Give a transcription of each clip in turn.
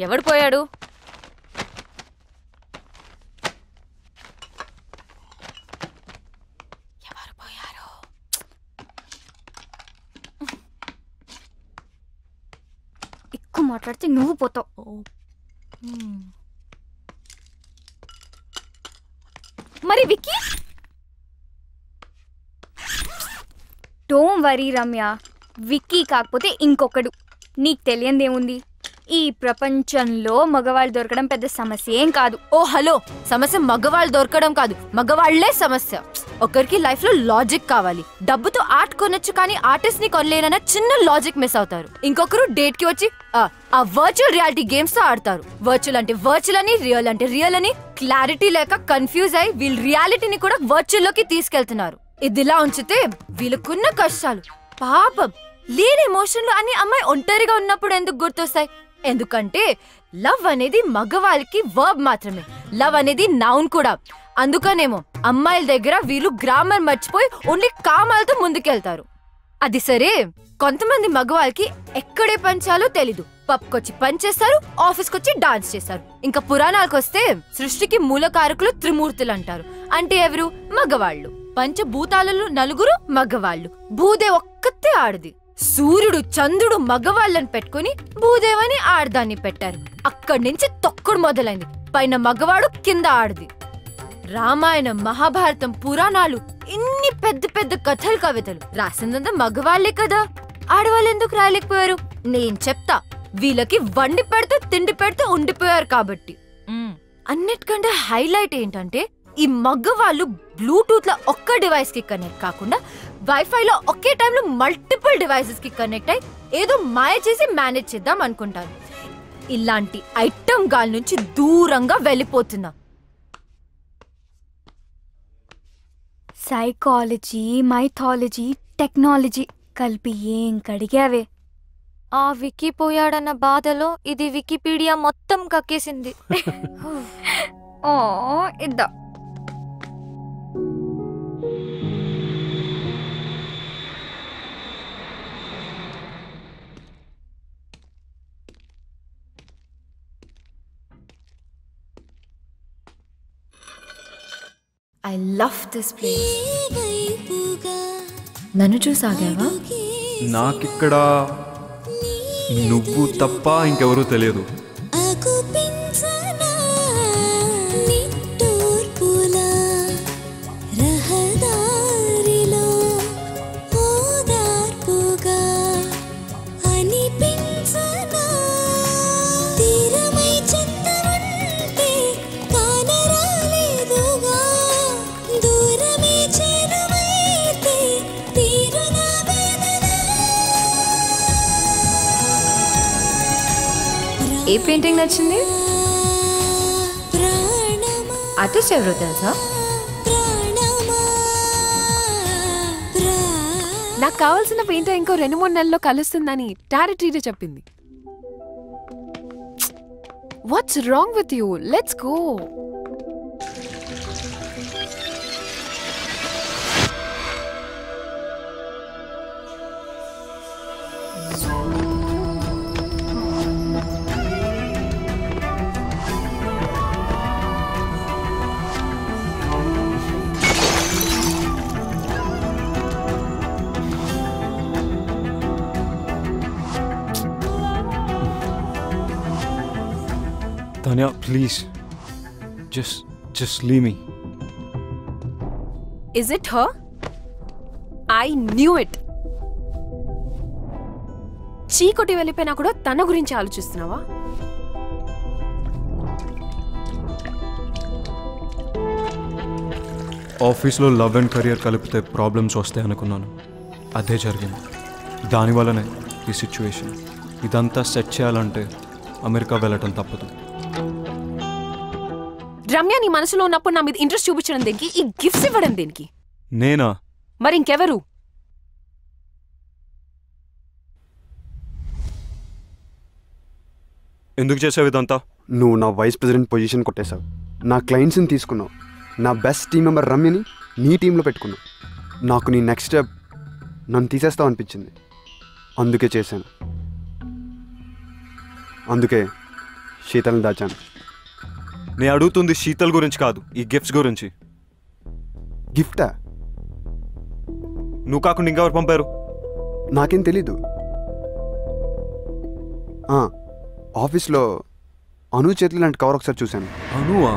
ఎవడు పోయాడు? ఎవరు పోయారు? ఎక్కువ మాట్లాడితే నువ్వు పోతావు. మరి విక్కీ? డోంట్ వరీ రమ్య, విక్కీ కాకపోతే ఇంకొకడు. నీకు తెలియందేముంది? ఈ ప్రపంచంలో మగవాళ్ళు దొరకడం పెద్ద సమస్య ఏం కాదు. ఓ హలో, సమస్య మగవాళ్ళు దొరకడం కాదు, మగవాళ్లే సమస్య. ఒకరికి లైఫ్ లో లాజిక్ కావాలి. డబ్బుతో ఆర్ట్ కొనొచ్చు కానీ ఆర్టిస్ట్ ని కొనలేనన్న చిన్న లాజిక్ మిస్ అవుతారు. ఇంకొకరు డేట్ కి వచ్చి ఆ వర్చువల్ రియాలిటీ గేమ్స్ తో ఆడతారు. వర్చువల్ అంటే వర్చువల్ అని, రియల్ అంటే రియల్ అని క్లారిటీ లేక కన్ఫ్యూజ్ అయి వీళ్ళు రియాలిటీని కూడా వర్చువల్ లోకి తీసుకెళ్తున్నారు. ఇదిలా ఉంచితే వీళ్ళకున్న కష్టాలు పాపం లేని ఎమోషన్లు అన్ని అమ్మాయి ఒంటరిగా ఉన్నప్పుడు ఎందుకు గుర్తొస్తాయి? ఎందుకంటే లవ్ అనేది మగవాళ్ళకి వర్బ్ మాత్రమే, లవ్ అనేది నౌన్ కూడా. అందుకనేమో అమ్మాయిల దగ్గర వీళ్ళు గ్రామర్ మర్చిపోయి ఓన్లీ కామాలతో ముందుకెళ్తారు. అది సరే, కొంతమంది మగవాళ్ళకి ఎక్కడే పంచాలో తెలీదు. పబ్కొచ్చి పనిచేస్తారు, ఆఫీస్కొచ్చి డాన్స్ చేస్తారు. ఇంకా పురాణాలకొస్తే సృష్టికి మూలకారకులు త్రిమూర్తులు అంటారు. అంటే ఎవరు? మగవాళ్ళు. పంచభూతాలలో నలుగురు మగవాళ్ళు, భూదే ఒక్కతే ఆడది. సూర్యుడు చంద్రుడు మగవాళ్ళని పెట్టుకుని భూదేవని ఆడదాన్ని పెట్టారు. అక్కడి నుంచి తొక్కుడు మొదలైంది. పైన మగవాడు, కింద ఆడది. రామాయణం, మహాభారతం, పురాణాలు, ఇన్ని పెద్ద పెద్ద కథలు, కవితలు రాసిందంతా మగవాళ్లే కదా. ఆడవాళ్ళు ఎందుకు రాయలేకపోయారు? నేను చెప్తా. వీళ్ళకి వండి పెడితే తిండి పెడితే ఉండిపోయారు కాబట్టి. అన్నిటికంటే హైలైట్ ఏంటంటే ఈ మగవాళ్ళు బ్లూటూత్ లో ఒక్క డివైస్ కి కనెక్ట్ కాకుండా వైఫై లో ఒకే టైంలో మల్టిపుల్ డివైసెస్ కి కనెక్ట్ అయి ఏదో మాయ చేసి మేనేజ్ చేద్దాం అనుకుంటారు. ఇలాంటి ఐటమ్ గాల్ నుంచి దూరంగా వెళ్ళిపోతున్నా. సైకాలజీ, మైథాలజీ, టెక్నాలజీ కలిపి ఏం కడిగావే. ఆ వికీ పోయాడన్న బాధలో ఇది వికీపీడియా మొత్తం కక్కేసింది. ఓ ఇద్దా. I love this place. నన్ను చూసాగావా? నాకిక్కడ నువ్వు తప్ప ఇంకెవరూ తెలియదు. ఏ పెయింటింగ్ నచ్చింది? ఆర్టిస్ట్ ఎవరో తెలుసా? నాకు కావాల్సిన పెయింటర్ ఇంకో 2-3 నెలల్లో కలుస్తుందని టారిటీగా చెప్పింది. What's wrong with you? Let's go. Tanya, please. Just leave me. Is it her? I knew it. చీకొట్టి వెళ్ళిపోయినా కూడా తన గురించి ఆలోచిస్తున్నావా? ఆఫీస్లో లవ్ అండ్ కెరియర్ కలిపితే ప్రాబ్లమ్స్ వస్తాయి అనుకున్నాను. అదే జరిగింది. దానివల్లనే ఈ సిచ్యువేషన్. ఇదంతా సెట్ చేయాలంటే అమెరికా వెళ్ళటం తప్పదు. రమ్య నీ మనసులో ఉన్నప్పుడు నా మీద ఇంట్రెస్ట్ చూపించడం దేనికి? ఈ గిఫ్ట్స్ ఇవ్వడం దేనికి? నేనా? మరి ఇంకెవరు? ఎందుకు చేసావు ఇదంతా? నువ్వు నా వైస్ ప్రెసిడెంట్ పొజిషన్ కొట్టేశావు, నా క్లయింట్స్ని తీసుకున్నావు, నా బెస్ట్ టీం మెంబర్ రమ్యని నీ టీంలో పెట్టుకున్నావు. నాకు నీ నెక్స్ట్ స్టెప్ నన్ను తీసేస్తావు అనిపించింది, అందుకే చేశాను. అందుకే శీతల్ని దాచాను. నేను అడుగుతుంది శీతల్ గురించి కాదు, ఈ గిఫ్ట్స్ గురించి. గిఫ్టా? నువ్వు కాకుండా ఇంకెవరు పంపారు? నాకేం తెలీదు. ఆఫీస్లో అను చేతులు లాంటి కవర్ ఒకసారి చూశాను. అనువా?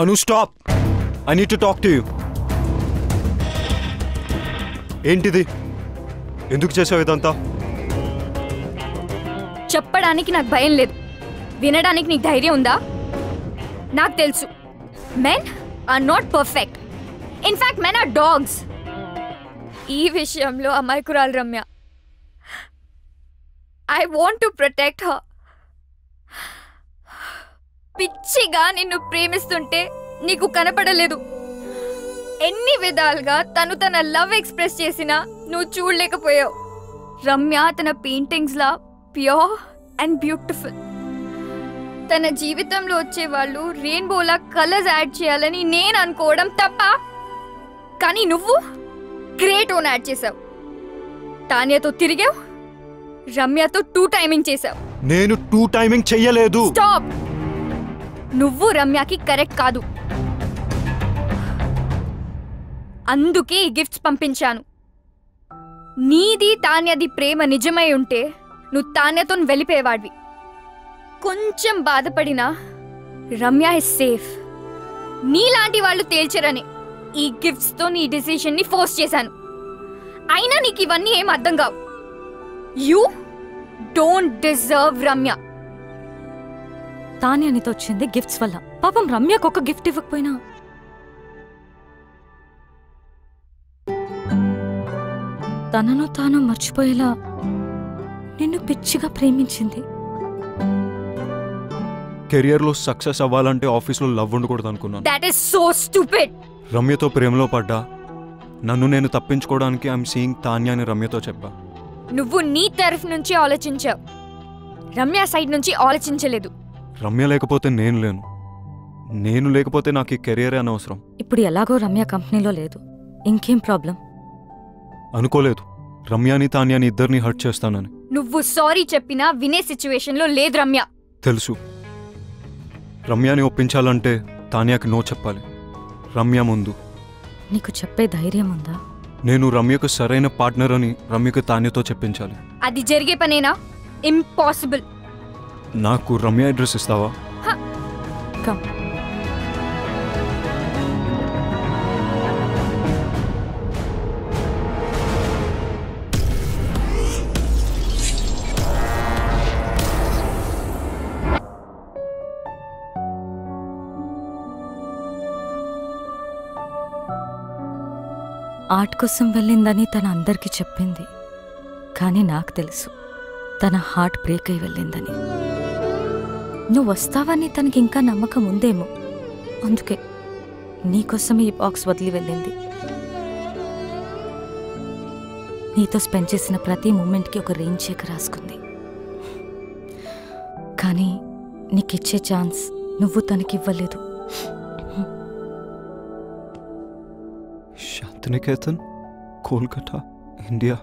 Anu, stop! I need to talk to you. ఏంటిది? ఎందుకు చేసావు ఇదంతా? చెప్పడానికి నాకు భయం లేదు, వినడానికి నీకు ధైర్యం ఉందా? నాకు తెలుసు, men are not perfect. In fact men are dogs. ఈ విషయంలో అమాయకురాలు Ramya. I want to protect her. పిచ్చిగా నిన్ను ప్రేమిస్తుంటే నీకు కనపడలేదు. ఎన్ని విధాలుగా తను తన లవ్ ఎక్స్ప్రెస్ చేసినా నువ్వు చూడలేకపోయావు. రమ్య తన paintings law pure and beautiful. తన జీవితంలో వచ్చే వాళ్ళు రెయిన్బోలా కలర్స్ యాడ్ చేయాలని నేను అనుకోవడం తప్ప, కానీ నువ్వు గ్రే టోన్ యాడ్ చేసావు. తాన్యతో తిరిగావు, రమ్యతో 2 టైమింగ్ చేసావు. నేను 2 టైమింగ్ చెయ్యలేదు. స్టాప్! నువ్వు రమ్యకి కరెక్ట్ కాదు, అందుకే ఈ గిఫ్ట్స్ పంపించాను. నీది తాన్యది ప్రేమ నిజమై ఉంటే నువ్వు తాన్యతో వెళ్ళిపోయేవాడివి. కొంచెం బాధపడినా రమ్య ఇస్ సేఫ్. నీలాంటి వాళ్ళు తేల్చరని ఈ గిఫ్ట్స్తో నీ డిసిషన్ని ఫోర్స్ చేశాను. అయినా నీకు ఇవన్నీ ఏం అర్థం కావు. You don't deserve Ramya. తానే అనితో వచ్చింది గిఫ్ట్స్ వల్ల. పాపం రమ్యకు ఒక గిఫ్ట్ ఇవ్వకపోయినా తనను తాను మర్చిపోయేలా నిన్ను పిచ్చిగా ప్రేమించింది. కెరియర్లో సక్సెస్ అవ్వాలంటే ఆఫీస్లో లవ్ ఉండకూడదు అనుకున్నాను. That is so stupid. రమ్యతో ప్రేమలో పడ్డా నన్ను నేను తప్పించుకోవడానికి ఐఎమ్ సీయింగ్ తాన్య అని రమ్యతో చెప్పా. నువ్వు నీ తరఫు నుంచి ఆలోచించావు, రమ్య సైడ్ నుంచి ఆలోచించలేదు. రమ్య లేకపోతే నేను లేను, నేను లేకపోతే నాకు ఈ కెరియరే అనవసరం. ఇప్పుడు ఎలాగో రమ్య కంపెనీలో లేదు, ఇంకేం ప్రాబ్లం? అనుకోలేదు రమ్యాని తాన్యాని ఇద్దరిని హర్ట్ చేస్తానని. నువ్వు సారీ చెప్పినా వినే సిచ్యువేషన్లో లేదు రమ్య. తెలుసు, రమ్యాని ఒప్పించాలంటే తాన్యాకి నో చెప్పాలి. రమ్య ముందు. నీకు చెప్పే ధైర్యం ఉందా? నేను రమ్యకు సరైన పార్ట్నర్ అని రమ్యకు తాన్యతో చెప్పించాలి. అది జరిగే పనేనా? ఇంపాసిబుల్. నాకు రమ్య అడ్రస్ ఇస్తావా? కమ్. ఆర్ట్ కోసం వెళ్ళిందని తన అందరికీ చెప్పింది, కానీ నాకు తెలుసు తన హార్ట్ బ్రేక్ అయి వెళ్ళిందని. నువ్వు వస్తావని తనకి ఇంకా నమ్మకం ఉందేమో, అందుకే నీకోసం ఈ బాక్స్ వదిలి వెళ్ళింది. నీతో స్పెండ్ చేసిన ప్రతి మూమెంట్కి ఒక రేంజ్ చెక్ రాసుకుంది. కానీ నీకిచ్చే ఛాన్స్ నువ్వు తనకివ్వలేదు. శాంతినికేతన్, కోల్కతా, ఇండియా.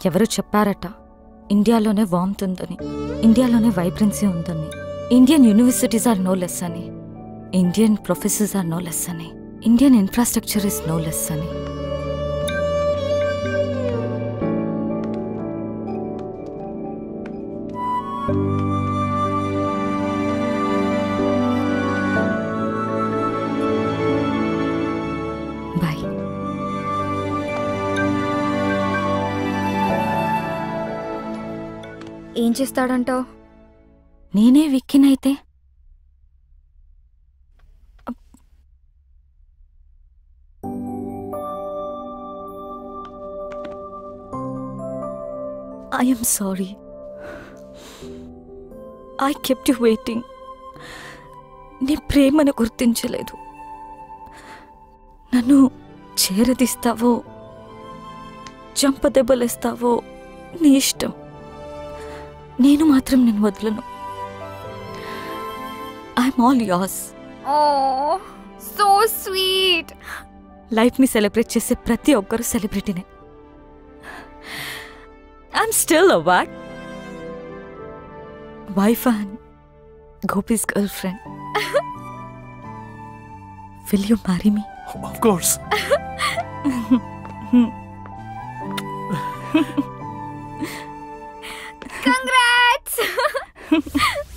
ఎవరు చెప్పారట ఇండియాలోనే వార్మ్త్ ఉందని, ఇండియాలోనే వైబ్రెన్సీ ఉందని, Indian universities are no less అని, Indian professors are no less అని, Indian infrastructure is no less అని. బాయ్. ఏం చేస్తాడంటావు? నేనే విక్కినైతే I'm sorry. I kept you waiting. నీ ప్రేమను గుర్తించలేదు. నన్ను చేరదీస్తావో చంపదెబ్బలేస్తావో నీ ఇష్టం. నేను మాత్రం నేను వదలను. I'm all yours. Oh, so sweet. లైఫ్ని సెలబ్రేట్ చేసే ప్రతి ఒక్కరు సెలబ్రిటీనే. I'm still a wife and Gopi's girlfriend. Will you marry me? Of course.